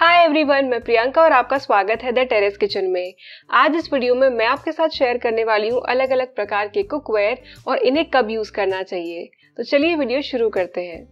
Hi everyone, मैं प्रियंका और आपका स्वागत है द टेरेस किचन में। आज इस वीडियो में मैं आपके साथ शेयर करने वाली हूँ अलग अलग प्रकार के कुकवेयर और इन्हें कब यूज करना चाहिए। तो चलिए वीडियो शुरू करते हैं।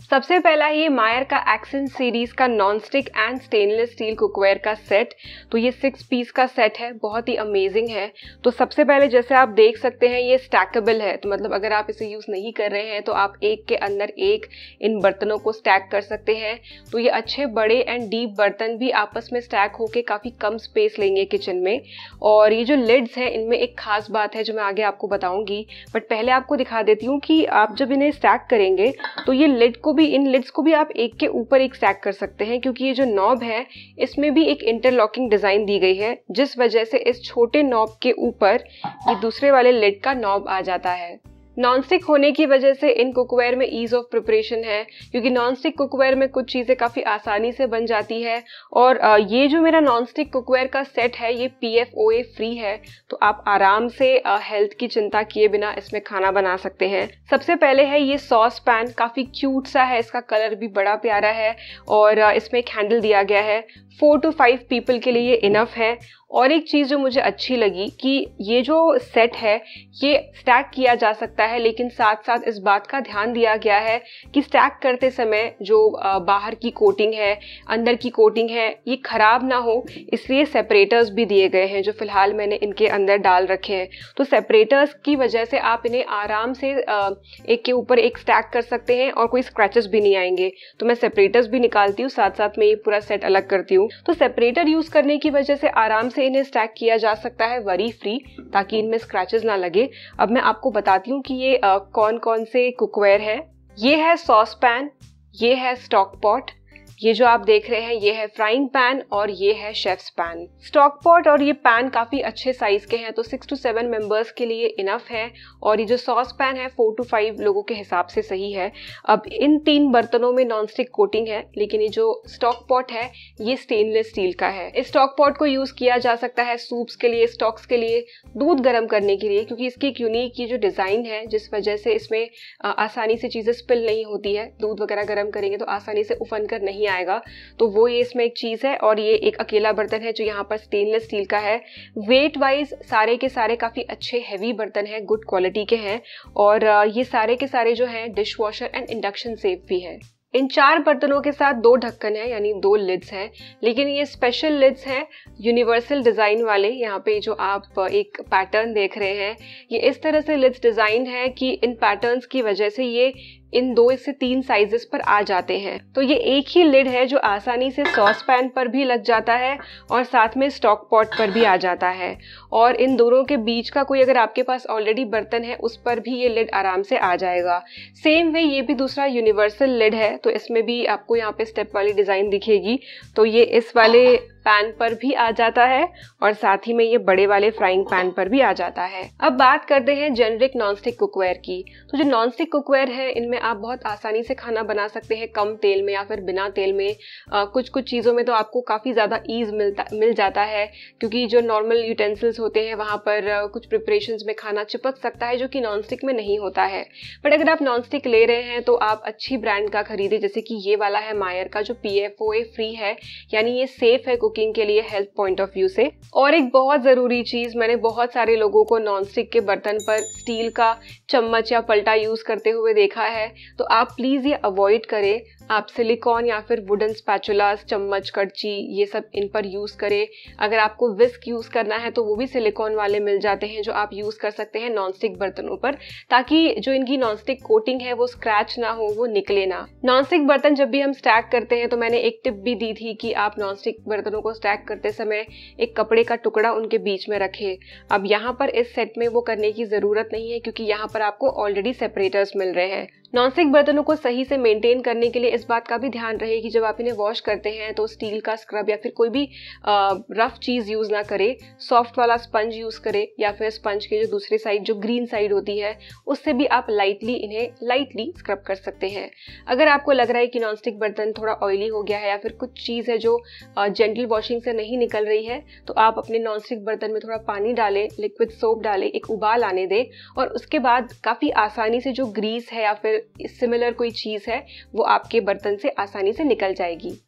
सबसे पहला ये मायर का एक्सेंट सीरीज का non stick and stainless steel cookware का सेट। तो ये 6 पीस का सेट है, बहुत ही अमेजिंग है। तो सबसे पहले जैसे आप देख सकते हैं ये स्टैकेबल है, तो मतलब अगर आप इसे यूज नहीं कर रहे हैं तो आप एक के अंदर एक इन बर्तनों को स्टैक कर सकते हैं। तो ये अच्छे बड़े एंड डीप बर्तन भी आपस में स्टैक होके काफी कम स्पेस लेंगे किचन में। और ये जो लिड्स है इनमें एक खास बात है जो मैं आगे आपको बताऊंगी, बट पहले आपको दिखा देती हूँ कि आप जब इन्हें स्टैक करेंगे तो ये लिड को भी, इन लिड्स को भी आप एक के ऊपर एक स्टैक कर सकते हैं, क्योंकि ये जो नॉब है इसमें भी एक इंटरलॉकिंग डिजाइन दी गई है, जिस वजह से इस छोटे नॉब के ऊपर ये दूसरे वाले लिड का नॉब आ जाता है। नॉनस्टिक होने की वजह से इन कुकवेयर में ईज ऑफ प्रिपरेशन है, क्योंकि नॉनस्टिक कुकवेयर में कुछ चीज़ें काफ़ी आसानी से बन जाती है। और ये जो मेरा नॉनस्टिक कुकवेयर का सेट है ये PFOA फ्री है, तो आप आराम से हेल्थ की चिंता किए बिना इसमें खाना बना सकते हैं। सबसे पहले है ये सॉस पैन, काफ़ी क्यूट सा है, इसका कलर भी बड़ा प्यारा है और इसमें एक हैंडल दिया गया है। 4 to 5 पीपल के लिए इनफ है। और एक चीज़ जो मुझे अच्छी लगी कि ये जो सेट है ये स्टैक किया जा सकता है, लेकिन साथ साथ इस बात का ध्यान दिया गया है कि स्टैक करते समय जो बाहर की कोटिंग है, अंदर की कोटिंग है, ये खराब ना हो, इसलिए सेपरेटर्स भी दिए गए हैं जो फिलहाल मैंने इनके अंदर डाल रखे हैं। तो सेपरेटर्स की वजह से आप इन्हें आराम से एक के ऊपर एक स्टैक कर सकते हैं और कोई स्क्रैचेस भी नहीं आएंगे। तो मैं सेपरेटर्स भी निकालती हूँ, साथ साथ में ये पूरा सेट अलग करती हूँ। तो सेपरेटर यूज करने की वजह से आराम से इन्हें स्टैक किया जा सकता है वरी फ्री, ताकि इनमें स्क्रैचेस ना लगे। अब मैं आपको बताती हूँ कि ये कौन कौन से कुकवेयर है। ये है सॉस पैन, ये है स्टॉक पॉट, ये जो आप देख रहे हैं ये है फ्राइंग पैन और ये है शेफ्स पैन। स्टॉक पॉट और ये पैन काफी अच्छे साइज के हैं, तो 6 to 7 मेंबर्स के लिए इनफ है। और ये जो सॉस पैन है 4 to 5 लोगों के हिसाब से सही है। अब इन 3 बर्तनों में नॉनस्टिक कोटिंग है, लेकिन ये जो स्टॉक पॉट है ये स्टेनलेस स्टील का है। इस स्टॉक पॉट को यूज किया जा सकता है सूप्स के लिए, स्टॉक्स के लिए, दूध गर्म करने के लिए, क्योंकि इसकी एक यूनिक ये जो डिजाइन है जिस वजह से इसमें आसानी से चीजें स्पिल नहीं होती है। दूध वगैरह गर्म करेंगे तो आसानी से उफन कर नहीं आएगा, तो वो ये इसमें एक चीज है। और ये एक अकेला बर्तन है जो यहाँ पर स्टेनलेस स्टील का है। वेट वाइज सारे के सारे काफी अच्छे हैवी बर्तन हैं, गुड क्वालिटी के हैं। और ये सारे के सारे जो हैं dish washer and induction safe भी है। इन 4 बर्तनों के साथ 2 ढक्कन है, यानी 2 लिड्स हैं, लेकिन ये स्पेशल लिड्स हैं यूनिवर्सल डिजाइन वाले। यहाँ पे जो आप एक पैटर्न देख रहे हैं ये इस तरह से लिड्स डिजाइन है कि इन पैटर्न्स की वजह से ये इन 2 से 3 साइजेस पर आ जाते हैं। तो ये एक ही लिड है जो आसानी से सॉस पैन पर भी लग जाता है और साथ में स्टॉक पॉट पर भी आ जाता है। और इन दोनों के बीच का कोई अगर आपके पास ऑलरेडी बर्तन है उस पर भी ये लिड आराम से आ जाएगा। सेम वे ये भी दूसरा यूनिवर्सल लिड है, तो इसमें भी आपको यहाँ पे स्टेप वाली डिजाइन दिखेगी। तो ये इस वाले पैन पर भी आ जाता है और साथ ही में ये बड़े वाले फ्राइंग पैन पर भी आ जाता है। अब बात करते हैं जेनरिक नॉनस्टिक कुकवेयर की। तो जो नॉनस्टिक कुकवेयर है इनमें आप बहुत आसानी से खाना बना सकते हैं, कम तेल में या फिर बिना तेल में। कुछ कुछ चीज़ों में तो आपको काफ़ी ज़्यादा ईज मिल जाता है, क्योंकि जो नॉर्मल यूटेंसिल्स होते हैं वहाँ पर कुछ प्रिपरेशंस में खाना चिपक सकता है जो कि नॉनस्टिक में नहीं होता है। बट अगर आप नॉनस्टिक ले रहे हैं तो आप अच्छी ब्रांड का खरीदें, जैसे कि ये वाला है मायर का जो PFOA फ्री है, यानी ये सेफ है कुकिंग के लिए हेल्थ पॉइंट ऑफ व्यू से। और एक बहुत जरूरी चीज, मैंने बहुत सारे लोगों को नॉनस्टिक के बर्तन पर स्टील का चम्मच या पलटा यूज करते हुए देखा है, तो आप प्लीज ये अवॉइड करें। आप सिलिकॉन या फिर वुडन स्पैचुलास, चम्मच, कड़ची, ये सब इन पर यूज करें। अगर आपको विस्क यूज करना है तो वो भी सिलिकॉन वाले मिल जाते हैं जो आप यूज कर सकते हैं नॉनस्टिक बर्तनों पर, ताकि जो इनकी नॉनस्टिक कोटिंग है वो स्क्रैच ना हो, वो निकले ना। नॉनस्टिक बर्तन जब भी हम स्टैक करते हैं तो मैंने एक टिप भी दी थी कि आप नॉनस्टिक बर्तनों को स्टैक करते समय एक कपड़े का टुकड़ा उनके बीच में रखें। अब यहाँ पर इस सेट में वो करने की जरूरत नहीं है, क्योंकि यहाँ पर आपको ऑलरेडी सेपरेटर्स मिल रहे हैं। नॉनस्टिक बर्तनों को सही से मेंटेन करने के लिए इस बात का भी ध्यान रहे कि जब आप इन्हें वॉश करते हैं तो स्टील का स्क्रब या फिर कोई भी रफ चीज यूज ना करें, सॉफ्ट वाला स्पंज यूज करें, या फिर स्पंज की जो दूसरी साइड जो ग्रीन साइड होती है उससे भी आप इन्हें लाइटली स्क्रब कर सकते हैं। अगर आपको लग रहा है कि नॉनस्टिक बर्तन थोड़ा ऑयली हो गया है या फिर कुछ चीज है जो जेंटल वॉशिंग से नहीं निकल रही है, तो आप अपने नॉनस्टिक बर्तन में थोड़ा पानी डालें, लिक्विड सोप डालें, एक उबाल आने दें और उसके बाद काफी आसानी से जो ग्रीस है या फिर सिमिलर कोई चीज़ है वो आपके बर्तन से आसानी से निकल जाएगी।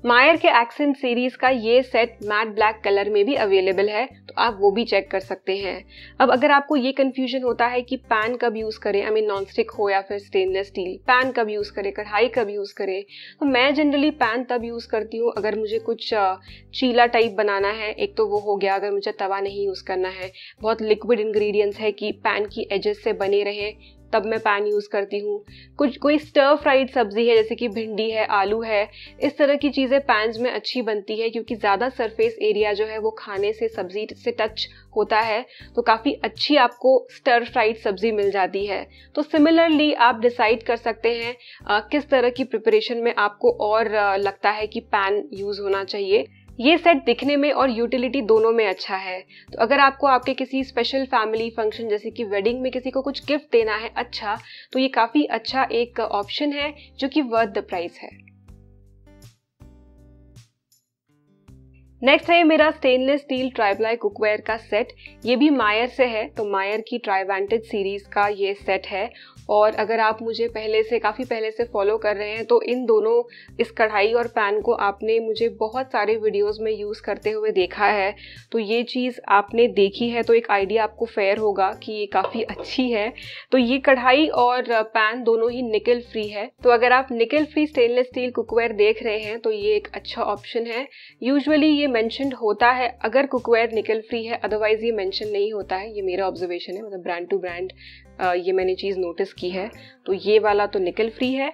मायर के एक्सेंट सीरीज का ये सेट मैट ब्लैक कलर में भी अवेलेबल है, तो आप वो भी चेक कर सकते हैं। अब अगर आपको ये कंफ्यूजन होता है कि पैन कब यूज़ करें, आई मीन नॉन स्टिक हो या फिर स्टेनलेस स्टील, पैन कब यूज़ करें, कढ़ाई कब यूज़ करें, तो मैं जनरली पैन तब यूज़ करती हूँ अगर मुझे कुछ चीला टाइप बनाना है। एक तो वो हो गया, अगर मुझे तवा नहीं यूज़ करना है, बहुत लिक्विड इंग्रेडिएंट्स है कि पैन की एजेस से बने रहे, तब मैं पैन यूज़ करती हूँ। कोई स्टर फ्राइड सब्जी है जैसे कि भिंडी है, आलू है, इस तरह की चीज़ें पैन्स में अच्छी बनती है क्योंकि ज़्यादा सरफेस एरिया जो है वो खाने से, सब्जी से टच होता है, तो काफ़ी अच्छी आपको स्टर फ्राइड सब्जी मिल जाती है। तो सिमिलरली आप डिसाइड कर सकते हैं किस तरह की प्रिपरेशन में आपको और लगता है कि पैन यूज़ होना चाहिए। ये सेट दिखने में और यूटिलिटी दोनों में अच्छा है, तो अगर आपको आपके किसी स्पेशल फैमिली फंक्शन जैसे कि वेडिंग में किसी को कुछ गिफ्ट देना है अच्छा, तो ये काफ़ी अच्छा एक ऑप्शन है जो कि वर्थ द प्राइस है। नेक्स्ट है मेरा स्टेनलेस स्टील ट्राइप्लाई कुकवेयर का सेट। ये भी मायर से है, तो मायर की ट्राइवेंटेज सीरीज का ये सेट है। और अगर आप मुझे काफ़ी पहले से फॉलो कर रहे हैं तो इन दोनों, इस कढ़ाई और पैन को आपने मुझे बहुत सारे वीडियोस में यूज़ करते हुए देखा है, तो ये चीज़ आपने देखी है तो एक आइडिया आपको फेयर होगा कि ये काफ़ी अच्छी है। तो ये कढ़ाई और पैन दोनों ही निकल फ्री है, तो अगर आप निकल फ्री स्टेनलेस स्टील कुकवेयर देख रहे हैं तो ये एक अच्छा ऑप्शन है। यूजुअली ये मेंशन्ड होता है अगर कुकवेयर निकल फ्री है, अदरवाइज ये मेंशन नहीं होता है। ये मेरा ऑब्जर्वेशन है, मतलब ब्रांड टू ब्रांड ये मैंने चीज़ नोटिस की है। तो ये वाला तो निकल फ्री है।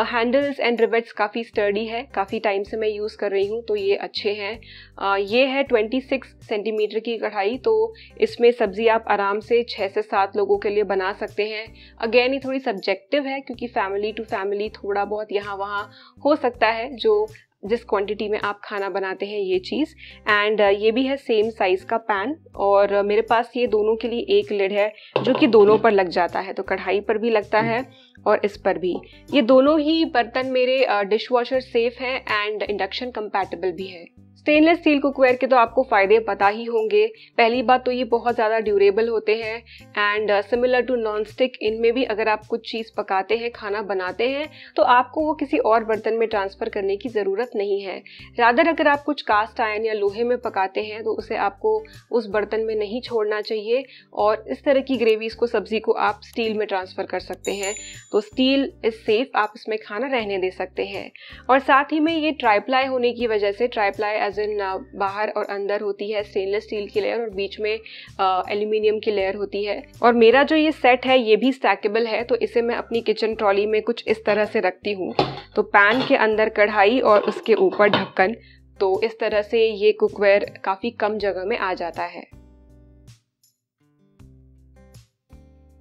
हैंडल्स एंड रिवेट्स काफ़ी स्टर्डी है, काफ़ी टाइम से मैं यूज़ कर रही हूँ, तो ये अच्छे हैं। ये है 26 सेंटीमीटर की कढ़ाई, तो इसमें सब्ज़ी आप आराम से 6 से 7 लोगों के लिए बना सकते हैं। अगेन ये थोड़ी सब्जेक्टिव है क्योंकि फैमिली टू फैमिली थोड़ा बहुत यहाँ वहाँ हो सकता है, जो जिस क्वांटिटी में आप खाना बनाते हैं ये चीज़। एंड ये भी है सेम साइज़ का पैन, और मेरे पास ये दोनों के लिए एक लिड है जो कि दोनों पर लग जाता है, तो कढ़ाई पर भी लगता है और इस पर भी। ये दोनों ही बर्तन मेरे डिश वॉशर सेफ हैं एंड इंडक्शन कंपैटिबल भी है। स्टेनलेस स्टील कुकवेयर के तो आपको फ़ायदे पता ही होंगे। पहली बात तो ये बहुत ज़्यादा ड्यूरेबल होते हैं and similar to non stick, इनमें भी अगर आप कुछ चीज़ पकाते हैं, खाना बनाते हैं, तो आपको वो किसी और बर्तन में ट्रांसफ़र करने की ज़रूरत नहीं है। रादर अगर आप कुछ कास्ट आयरन या लोहे में पकाते हैं तो उसे आपको उस बर्तन में नहीं छोड़ना चाहिए, और इस तरह की ग्रेवीज़ को, सब्ज़ी को आप स्टील में ट्रांसफ़र कर सकते हैं। तो स्टील इज़ सेफ़, आप इसमें खाना रहने दे सकते हैं। और साथ ही में ये ट्राइप्लाई होने की वजह से, ट्राइप्लाई एज इन बाहर और अंदर होती है स्टेनलेस स्टील की लेयर और बीच में एल्यूमिनियम की लेयर होती है। और मेरा जो ये सेट है ये भी स्टैकेबल है, तो इसे मैं अपनी किचन ट्रॉली में कुछ इस तरह से रखती हूँ। तो पैन के अंदर कढ़ाई और उसके ऊपर ढक्कन, तो इस तरह से ये कुकवेयर काफ़ी कम जगह में आ जाता है।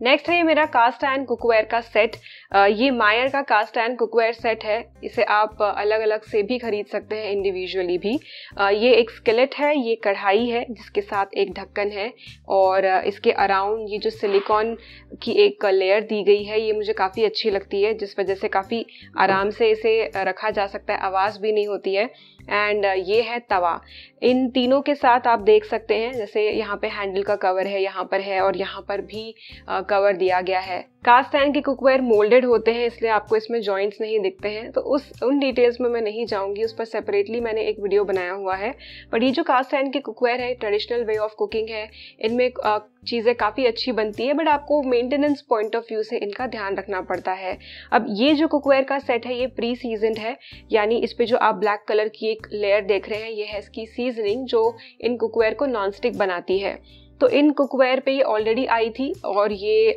नेक्स्ट है ये मेरा कास्ट आयरन कुकवेयर का सेट। ये मायर का कास्ट आयरन कुकवेयर सेट है। इसे आप अलग अलग से भी खरीद सकते हैं, इंडिविजुअली भी। ये एक स्केलेट है, ये कढ़ाई है जिसके साथ एक ढक्कन है, और इसके अराउंड ये जो सिलिकॉन की एक लेयर दी गई है ये मुझे काफ़ी अच्छी लगती है, जिस वजह से काफ़ी आराम से इसे रखा जा सकता है, आवाज़ भी नहीं होती है। एंड ये है तवा। इन तीनों के साथ आप देख सकते हैं, जैसे यहाँ पे हैंडल का कवर है, यहाँ पर है, और यहाँ पर भी कवर दिया गया है। कास्ट आयरन के कुकवेयर मोल्डेड होते हैं, इसलिए आपको इसमें जॉइंट्स नहीं दिखते हैं, तो उन डिटेल्स में मैं नहीं जाऊंगी, उस पर सेपरेटली मैंने एक वीडियो बनाया हुआ है। बट ये जो कास्ट आयरन के कुकवेयर है, ट्रेडिशनल वे ऑफ कुकिंग है, इनमें चीज़ें काफ़ी अच्छी बनती है, बट आपको मेंटेनेंस पॉइंट ऑफ व्यू से इनका ध्यान रखना पड़ता है। अब ये जो कुकवेयर का सेट है ये प्री सीजनड है, यानी इस पे जो आप ब्लैक कलर की एक लेयर देख रहे हैं ये है इसकी सीजनिंग, जो इन कुकवेयर को नॉन स्टिक बनाती है। तो इन कुकवेयर पे ये ऑलरेडी आई थी, और ये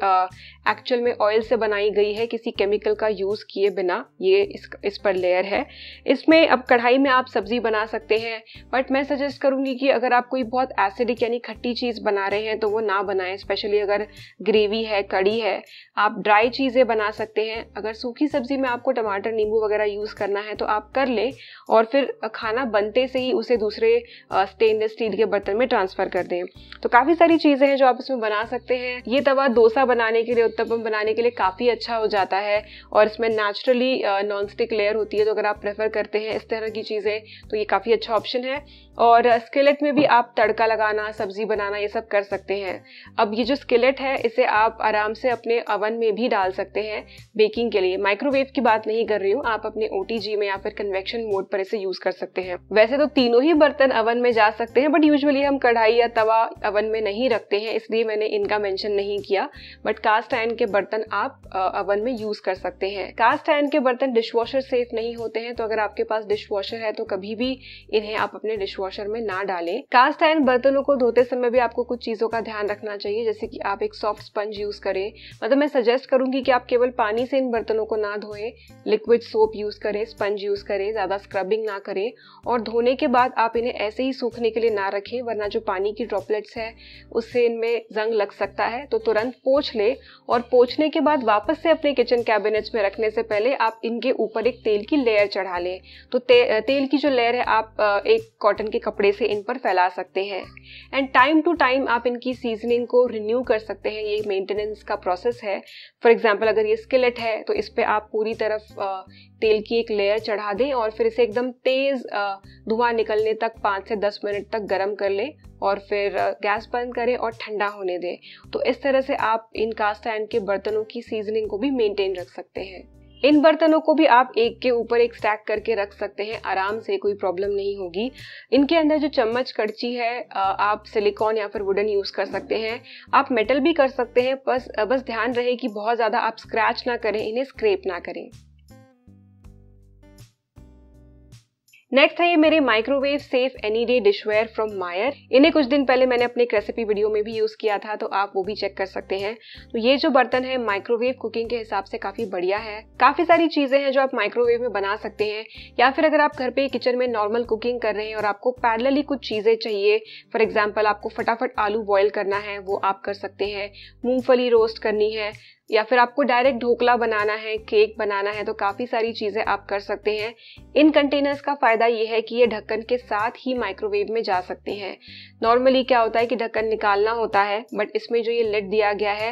एक्चुअल में ऑयल से बनाई गई है, किसी केमिकल का यूज़ किए बिना। ये इस पर लेयर है। इसमें अब कढ़ाई में आप सब्ज़ी बना सकते हैं, बट मैं सजेस्ट करूँगी कि अगर आप कोई बहुत एसिडिक यानी खट्टी चीज़ बना रहे हैं तो वो ना बनाएं, स्पेशली अगर ग्रेवी है, कड़ी है। आप ड्राई चीज़ें बना सकते हैं। अगर सूखी सब्ज़ी में आपको टमाटर, नींबू वगैरह यूज़ करना है तो आप कर लें, और फिर खाना बनते से ही उसे दूसरे स्टेनलेस स्टील के बर्तन में ट्रांसफ़र कर दें। तो काफ़ी सारी चीज़ें हैं जो आप इसमें बना सकते हैं। ये तवा डोसा बनाने के लिए उत्तपम बनाने के लिए काफ़ी अच्छा हो जाता है और इसमें नेचुरली नॉन स्टिक लेयर होती है। तो अगर आप प्रेफर करते हैं इस तरह की चीज़ें तो ये काफ़ी अच्छा ऑप्शन है। और स्किलेट में भी आप तड़का लगाना, सब्जी बनाना ये सब कर सकते हैं। अब ये जो स्किलेट है इसे आप आराम से अपने ओवन में भी डाल सकते हैं बेकिंग के लिए। माइक्रोवेव की बात नहीं कर रही हूँ, आप अपने ओटीजी में या फिर कन्वेक्शन मोड पर इसे यूज कर सकते हैं। वैसे तो तीनों ही बर्तन ओवन में जा सकते हैं, बट यूजुअली हम कढ़ाई या तवा ओवन में नहीं रखते हैं, इसलिए मैंने इनका मेंशन नहीं किया। बट कास्ट आयरन के बर्तन आप ओवन में यूज कर सकते हैं। कास्ट आयरन के बर्तन डिशवॉशर सेफ नहीं होते हैं, तो अगर आपके पास डिशवॉशर है तो कभी भी इन्हें आप अपने डिशवॉशर में ना डालें। कास्ट आयरन बर्तनों को धोते समय भी आपको कुछ चीजों का ध्यान रखना चाहिए, जैसे कि आप एक सॉफ्ट स्पंज यूज करें। मतलब मैं सजेस्ट करूंगी कि आप केवल पानी से इन बर्तनों को ना धोएं, लिक्विड सोप यूज करें, स्पंज यूज करें, ज्यादा स्क्रबिंग ना करें। और धोने के बाद आप इन्हें ऐसे ही सूखने के लिए ना रखें, वरना जो पानी की ड्रॉपलेट्स है उससे इनमें जंग लग सकता है। तो तुरंत पोंछ ले और पोंछने के बाद वापस से अपने किचन कैबिनेट्स में रखने से पहले आप इनके ऊपर एक तेल की लेयर चढ़ा लें। तो तेल की जो लेयर है आप एक कॉटन के कपड़े से इन पर फैला सकते हैं। एंड टाइम टू टाइम आप इनकी सीजनिंग को रिन्यू कर सकते हैं, ये मेंटेनेंस का प्रोसेस है। फॉर एग्जांपल अगर ये स्किलेट है तो इस पे आप पूरी तरफ तेल की एक लेयर चढ़ा दें और फिर इसे एकदम तेज धुआं निकलने तक 5 से 10 मिनट तक गर्म कर लें और फिर गैस बंद करें और ठंडा होने दें। तो इस तरह से आप इन कास्ट आयरन के बर्तनों की सीजनिंग को भी मेंटेन रख सकते हैं। इन बर्तनों को भी आप एक के ऊपर एक स्टैक करके रख सकते हैं, आराम से, कोई प्रॉब्लम नहीं होगी। इनके अंदर जो चम्मच कड़ची है आप सिलिकॉन या फिर वुडन यूज कर सकते हैं, आप मेटल भी कर सकते हैं। बस ध्यान रहे कि बहुत ज्यादा आप स्क्रैच ना करें, इन्हें स्क्रैप ना करें। नेक्स्ट है ये मेरे microwave safe any day dishware from मायर। इन्हें कुछ दिन पहले मैंने अपने एक रेसिपी वीडियो में भी यूज किया था, तो आप वो भी चेक कर सकते हैं। तो ये जो बर्तन है माइक्रोवेव कुकिंग के हिसाब से काफी बढ़िया है। काफी सारी चीजें हैं जो आप माइक्रोवेव में बना सकते हैं, या फिर अगर आप घर पे किचन में नॉर्मल कुकिंग कर रहे हैं और आपको पैरेलली कुछ चीजें चाहिए, फॉर एग्जाम्पल आपको फटाफट आलू बॉयल करना है, वो आप कर सकते हैं। मूंगफली रोस्ट करनी है, या फिर आपको डायरेक्ट ढोकला बनाना है, केक बनाना है, तो काफी सारी चीजें आप कर सकते हैं। इन कंटेनर्स का फायदा ये है कि ये ढक्कन के साथ ही माइक्रोवेव में जा सकते हैं। नॉर्मली क्या होता है कि ढक्कन निकालना होता है, बट इसमें जो ये लिड दिया गया है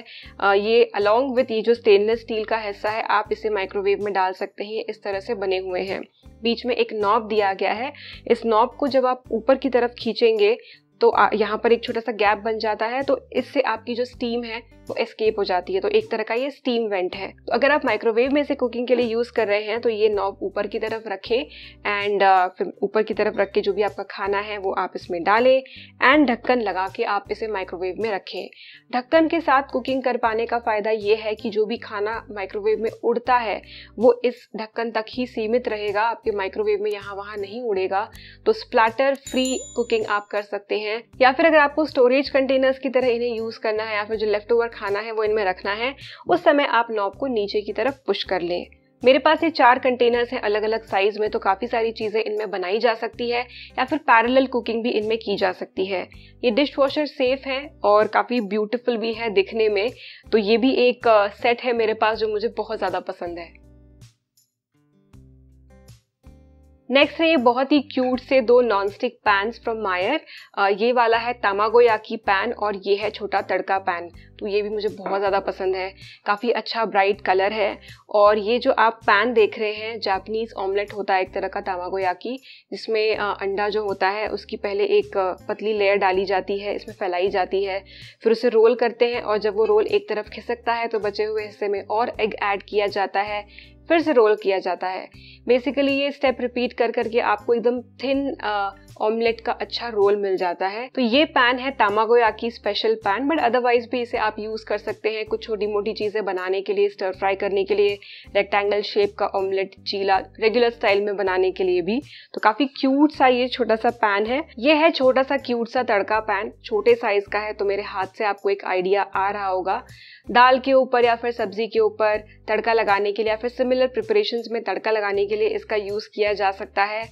ये अलोंग विथ ये जो स्टेनलेस स्टील का हिस्सा है, आप इसे माइक्रोवेव में डाल सकते हैं। इस तरह से बने हुए हैं। बीच में एक नॉब दिया गया है, इस नॉब को जब आप ऊपर की तरफ खींचेंगे तो यहाँ पर एक छोटा सा गैप बन जाता है, तो इससे आपकी जो स्टीम है वो एस्केप हो जाती है। तो एक तरह का ये स्टीम वेंट है। तो अगर आप माइक्रोवेव में इसे कुकिंग के लिए यूज कर रहे हैं तो ये नॉब ऊपर की तरफ रखें एंड फिर ऊपर की तरफ रख के जो भी आपका खाना है वो आप इसमें डालें एंड ढक्कन लगा के आप इसे माइक्रोवेव में रखें। ढक्कन के साथ कुकिंग कर पाने का फायदा ये है कि जो भी खाना माइक्रोवेव में उड़ता है वो इस ढक्कन तक ही सीमित रहेगा, आपके माइक्रोवेव में यहाँ वहाँ नहीं उड़ेगा। तो स्प्लैटर फ्री कुकिंग आप कर सकते हैं। या फिर अगर आपको स्टोरेज कंटेनर्स की तरह इन्हें यूज करना है या फिर जो लेफ्ट ओवर खाना है वो इनमें रखना है, उस समय आप नॉब को नीचे की तरफ पुश कर लें। मेरे पास ये 4 कंटेनर्स हैं अलग अलग साइज में, तो काफी सारी चीजें इनमें बनाई जा सकती है या फिर पैरेलल कुकिंग भी इनमें की जा सकती है। ये डिश वॉशर सेफ है और काफी ब्यूटीफुल भी है दिखने में। तो ये भी एक सेट है मेरे पास जो मुझे बहुत ज्यादा पसंद है। नेक्स्ट है ये बहुत ही क्यूट से 2 नॉनस्टिक पैन्स फ्रॉम मायर। ये वाला है तामागोयाकी पैन और ये है छोटा तड़का पैन। तो ये भी मुझे बहुत ज़्यादा पसंद है, काफ़ी अच्छा ब्राइट कलर है। और ये जो आप पैन देख रहे हैं जापानीज ऑमलेट होता है एक तरह का तामागोयाकी, जिसमें अंडा जो होता है उसकी पहले एक पतली लेयर डाली जाती है, इसमें फैलाई जाती है, फिर उसे रोल करते हैं और जब वो रोल एक तरफ खिसकता है तो बचे हुए हिस्से में और एग ऐड किया जाता है, फिर से रोल किया जाता है। बेसिकली ये स्टेप रिपीट कर करके आपको एकदम थिन ऑमलेट का अच्छा रोल मिल जाता है। तो ये पैन है तामागोयाकी स्पेशल पैन, बट अदरवाइज भी इसे आप यूज कर सकते हैं कुछ छोटी मोटी चीजें बनाने के लिए, स्टर फ्राई करने के लिए, रेक्टेंगल शेप का ऑमलेट, चीला रेगुलर स्टाइल में बनाने के लिए भी। तो काफी क्यूट सा ये छोटा सा पैन है। ये है छोटा सा क्यूट सा तड़का पैन, छोटे साइज का है, तो मेरे हाथ से आपको एक आइडिया आ रहा होगा। दाल के ऊपर या फिर सब्जी के ऊपर तड़का लगाने के लिए या फिर सिमिलर प्रिपरेशंस में तड़का लगाने के लिए इसका यूज किया जा सकता है।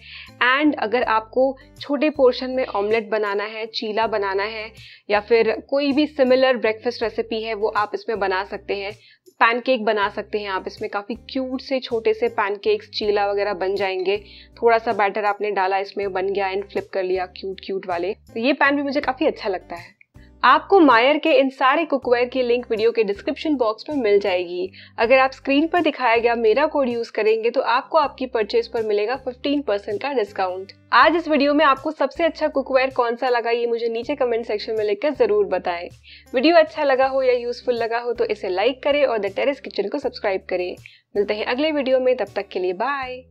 एंड अगर आपको छोटे पोर्शन में ऑमलेट बनाना है, चीला बनाना है या फिर कोई भी सिमिलर ब्रेकफास्ट रेसिपी है वो आप इसमें बना सकते हैं। पैनकेक बना सकते हैं आप इसमें, काफ़ी क्यूट से छोटे से पैनकेक्स, चीला वगैरह बन जाएंगे। थोड़ा सा बैटर आपने डाला इसमें, बन गया एंड फ्लिप कर लिया, क्यूट क्यूट वाले। तो ये पैन भी मुझे काफ़ी अच्छा लगता है। आपको मायर के इन सारे कुकवेयर की लिंक वीडियो के डिस्क्रिप्शन बॉक्स में मिल जाएगी। अगर आप स्क्रीन पर दिखाया गया मेरा कोड यूज करेंगे तो आपको आपकी परचेज पर मिलेगा 15% का डिस्काउंट। आज इस वीडियो में आपको सबसे अच्छा कुकवेयर कौन सा लगा ये मुझे नीचे कमेंट सेक्शन में लिखकर जरूर बताएं। वीडियो अच्छा लगा हो या यूजफुल लगा हो तो इसे लाइक करें और द टेरेस किचन को सब्सक्राइब करें। मिलते हैं अगले वीडियो में, तब तक के लिए बाय।